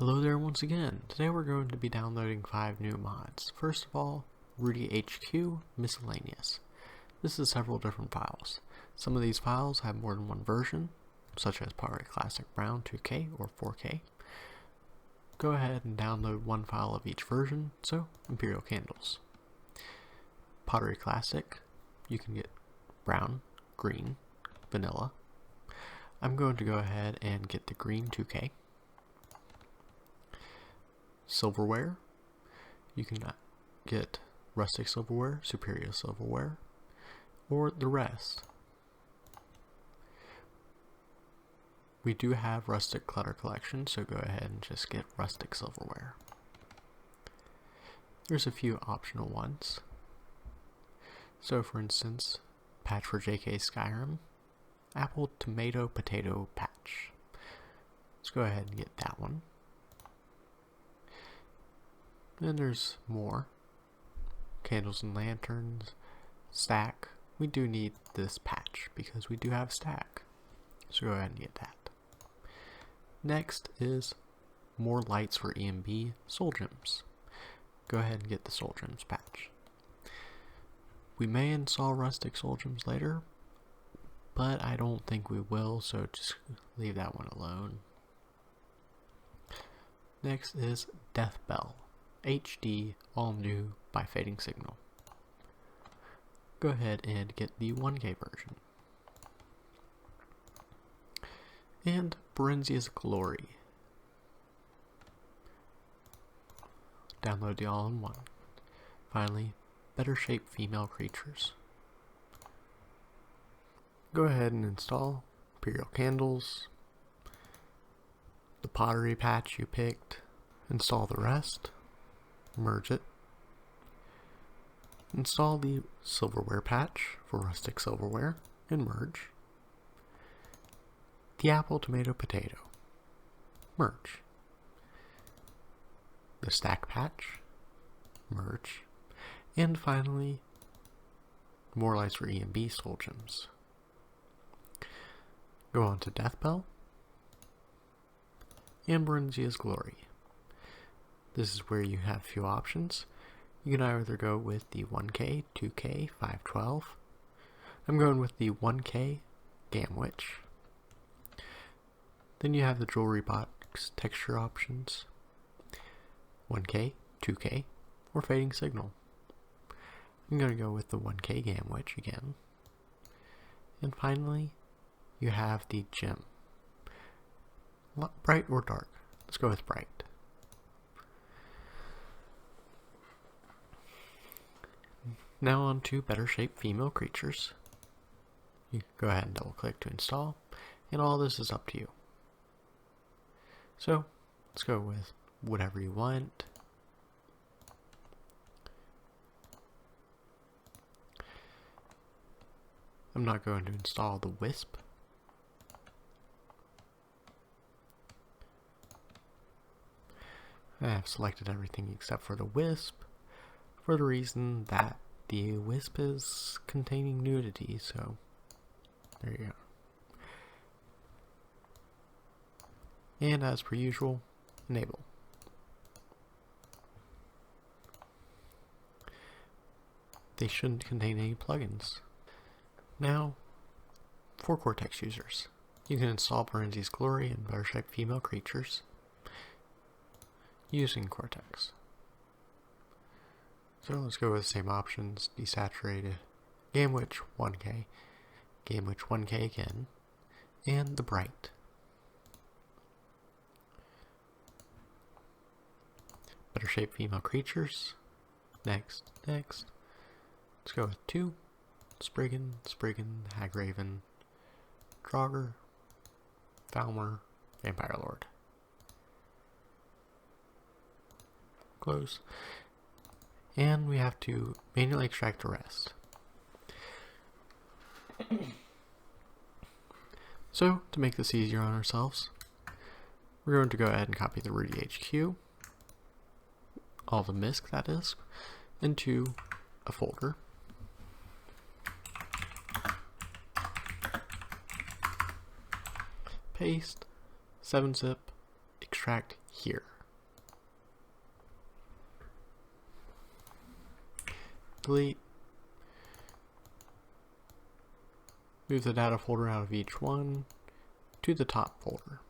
Hello there once again. Today we're going to be downloading 5 new mods. First of all, Rudy HQ Miscellaneous. This is several different files. Some of these files have more than one version, such as Pottery Classic Brown 2K or 4K. Go ahead and download one file of each version, so Imperial Candles. Pottery Classic, you can get brown, green, vanilla. I'm going to go ahead and get the green 2K. Silverware, you can get rustic silverware, superior silverware, or the rest. We do have rustic clutter collection, so go ahead and just get rustic silverware. There's a few optional ones. So for instance, patch for JK Skyrim, apple, tomato, potato patch. Let's go ahead and get that one. Then there's more. Candles and lanterns, stack. We do need this patch because we do have stack. So go ahead and get that. Next is more lights for EMB soul gems. Go ahead and get the soul gems patch. We may install rustic soul gems later, but I don't think we will, so just leave that one alone. Next is Death Bell HD, all new by Fading Signal. Go ahead and get the 1K version. And Barenzia's Glory. Download the all-in-one. Finally, Better Shape Female Creatures. Go ahead and install Imperial Candles, the pottery patch you picked, install the rest. Merge it. Install the silverware patch for rustic silverware and merge. The apple, tomato, potato. Merge. The stack patch. Merge. And finally, more lights for EMB soul gems. Go on to Death Bell and Barenzia's Glory. This is where you have a few options. You can either go with the 1K, 2K, 512. I'm going with the 1K Gamwitch. Then you have the jewelry box texture options. 1K, 2K, or Fading Signal. I'm going to go with the 1K Gamwitch again. And finally, you have the gem. Bright or dark? Let's go with bright. Now on to Better Shape Female Creatures. You can go ahead and double click to install, and all this is up to you. So, let's go with whatever you want. I'm not going to install the Wisp. I have selected everything except for the Wisp, for the reason that the Wisp is containing nudity, so there you go. And as per usual, enable. They shouldn't contain any plugins. Now, for Cortex users, you can install Barenzia's Glory and Better Shape Female Creatures using Cortex. So let's go with the same options: desaturated, Gamwitch 1K, Gamwitch 1K again, and the bright. Better Shape Female Creatures. Next. Let's go with 2. Spriggan, Hagraven, Draugr, Falmer, Vampire Lord. Close. And we have to manually extract the rest. So, to make this easier on ourselves, we're going to go ahead and copy the Rudy HQ, all the MISC that is, into a folder. Paste, 7-zip, extract here. Delete. Move the data folder out of each one to the top folder.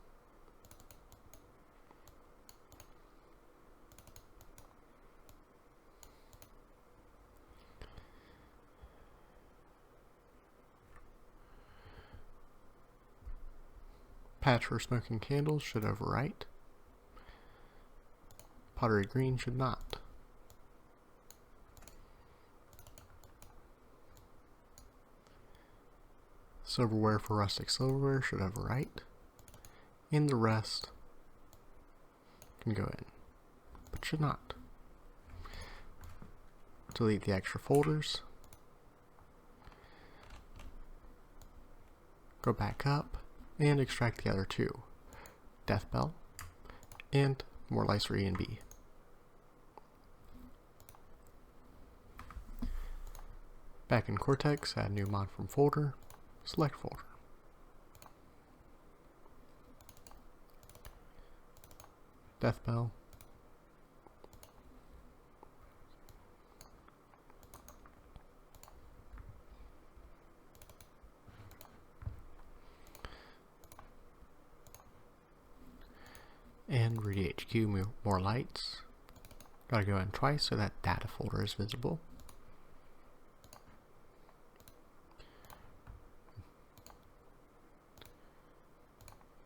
Patch for smoking candles should overwrite. Pottery green should not. Silverware for rustic silverware should overwrite. And the rest can go in, but should not. Delete the extra folders. Go back up and extract the other two, Death Bell and more lights for E and B. Back in Cortex, add new mod from folder, select folder. Death Bell. And Rudy HQ, more lights. Gotta go in twice so that data folder is visible.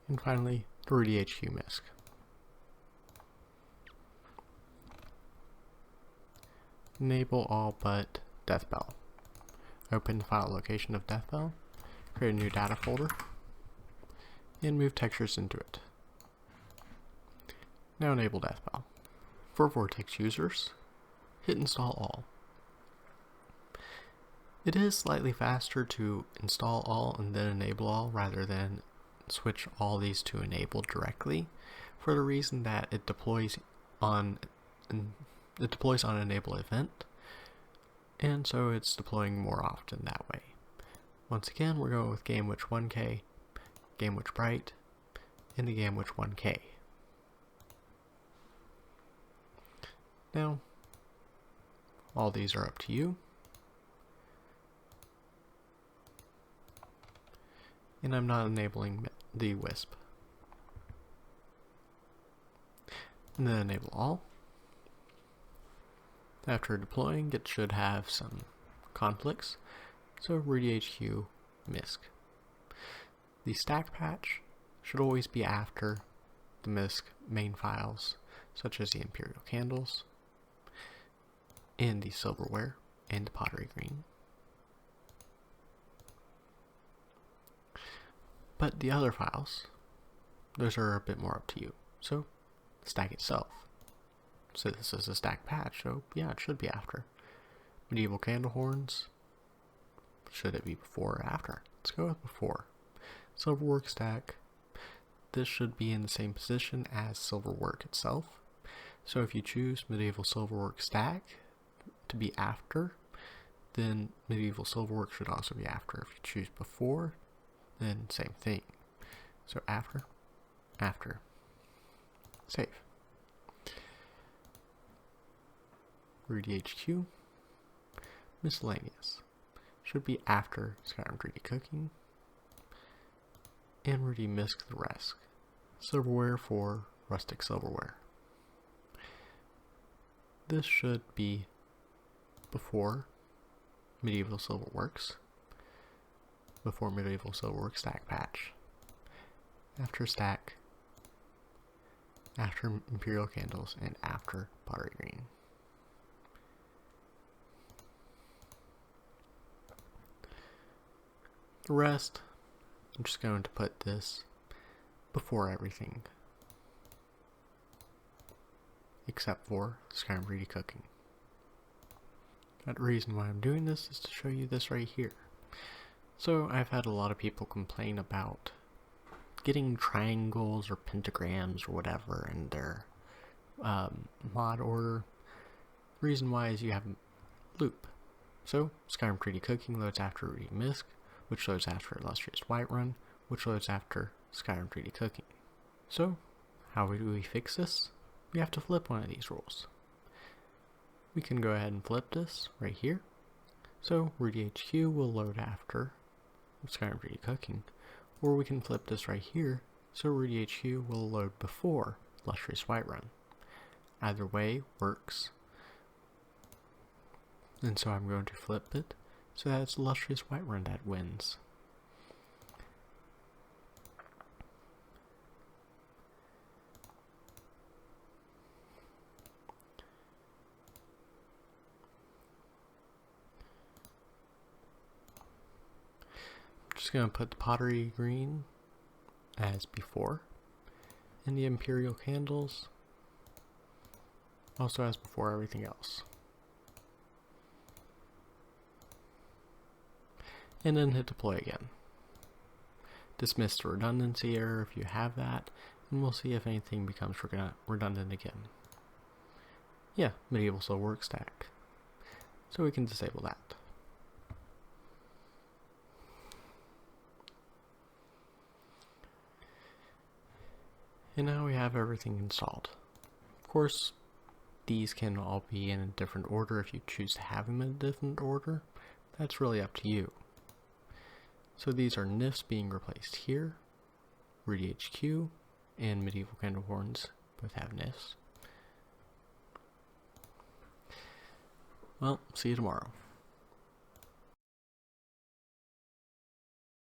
And finally, the Rudy HQ misc. Enable all but Death Bell. Open the file location of Death Bell, create a new data folder, and move textures into it. Now enable Death Bell. For Vortex users, hit install all. It is slightly faster to install all and then enable all rather than switch all these to enable directly, for the reason that it deploys on enable event, and so it's deploying more often that way. Once again, we're going with Game Witch 1K, Game Witch Bright, and the Game Witch 1K. Now, all these are up to you. And I'm not enabling the Wisp. And then enable all. After deploying, it should have some conflicts. So Rudy HQ misc. The stack patch should always be after the misc main files, such as the Imperial Candles, and the Silverware, and the Pottery Green. But the other files, those are a bit more up to you. So, the stack itself. So this is a stack patch, so yeah, it should be after. Medieval Candle Horns, should it be before or after? Let's go with before. Silverwork stack, this should be in the same position as Silverwork itself. So if you choose Medieval Silverwork stack to be after, then Medieval Silverwork should also be after. If you choose before, then same thing. So after, save. Rudy HQ, miscellaneous, should be after Skyrim 3D Cooking, and Rudy misc the rest. Silverware for rustic silverware. This should be before Medieval Silverworks, before Medieval Silverworks stack patch, after stack, after Imperial Candles, and after Pottery Green. The rest, I'm just going to put this before everything, except for Skyrim 3D Cooking. The reason why I'm doing this is to show you this right here. So I've had a lot of people complain about getting triangles or pentagrams or whatever in their mod order. The reason why is you have loop. So Skyrim 3D Cooking loads after Rudy misc, which loads after Illustrious Whiterun, which loads after Skyrim 3D Cooking. So How do we fix this? We have to flip one of these rules. We can go ahead and flip this right here. So Rudy HQ will load after Skyrim 3D Cooking, or we can flip this right here, so Rudy HQ will load before Lustrous Whiterun. Either way works, and so I'm going to flip it so that it's Lustrous Whiterun that wins. Just going to put the pottery green as before, and the imperial candles also as before everything else. And then hit deploy again. Dismiss the redundancy error if you have that, and we'll see if anything becomes redundant again. Yeah, medieval still works stack. So we can disable that. And now we have everything installed. Of course, these can all be in a different order if you choose to have them in a different order. That's really up to you. So these are NIFs being replaced here. Rudy HQ and Medieval Candle Horns both have NIFs. Well, see you tomorrow.